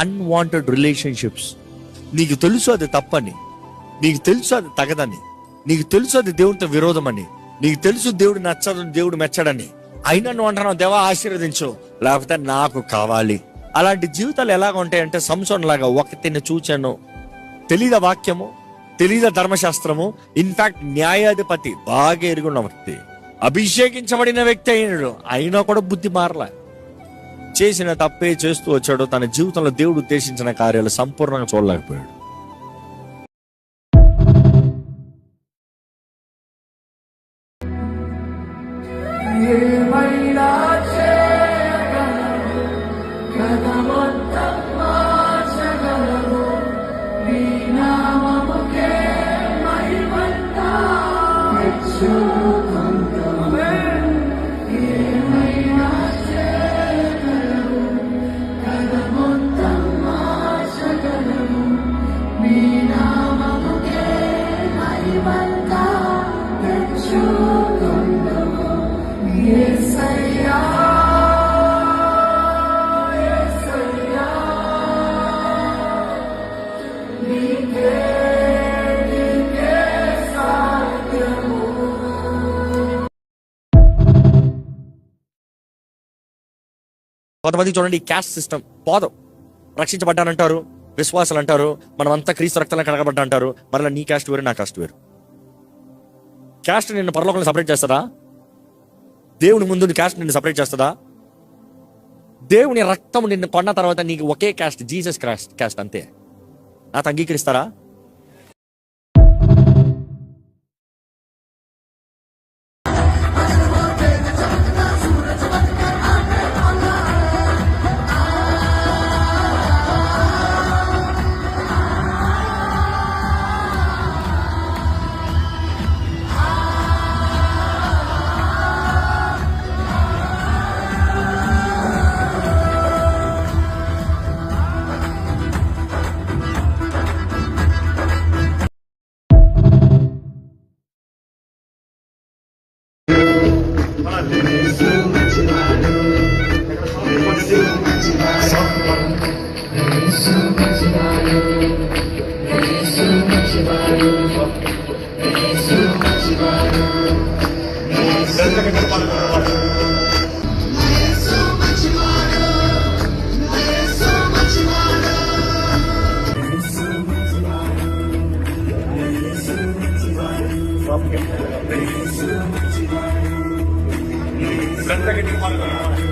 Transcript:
Unwanted relationships. నీకు తెలుసు అది తప్పని, నీకు తెలుసు అది తగదని, నీకు తెలుసు అది దేవుడితో విరోధమని, నీకు తెలుసు దేవుడు నచ్చదని, దేవుడు మెచ్చడని, అయినా నువ్వు అంటున్నావు దేవా ఆశీర్వదించు, లేకపోతే నాకు కావాలి. అలాంటి జీవితాలు ఎలాగ ఉంటాయంటే సంసోన్ లాగా, ఒకటిని చూచాను, తెలీదా వాక్యము, తెలీదా ధర్మశాస్త్రము, ఇన్ఫాక్ట్ న్యాయాధిపతి బాగా ఎరుగున్న వ్యక్తి, అభిషేకించబడిన వ్యక్తి అయినాడు, అయినా కూడా బుద్ధి మారలే. చేసిన తప్పే చేస్తూ వచ్చాడు. తన జీవితంలో దేవుడు ఉద్దేశించిన కార్యాలు సంపూర్ణంగా చూడలేకపోయాడు. కొంతమంది చూడండి, క్యాస్ట్ సిస్టమ్ పోదాం, రక్షించబడ్డానంటారు, విశ్వాసాలు అంటారు, మనం అంతా క్రీస్తు రక్తంలో కడగబడ్డా అంటారు. మరలా నీ క్యాస్ట్ వేరు, నా క్యాస్ట్ వేరు. క్యాస్ట్ నిన్ను పరలోకంలో సపరేట్ చేస్తుందా? దేవుని ముందు క్యాస్ట్ నిన్ను సపరేట్ చేస్తుందా? దేవుని రక్తం నిన్ను కొన్న తర్వాత నీకు ఒకే క్యాస్ట్, జీసస్ క్యాస్ట్ అంతే. నాతో అంగీకరిస్తారా? Santa que te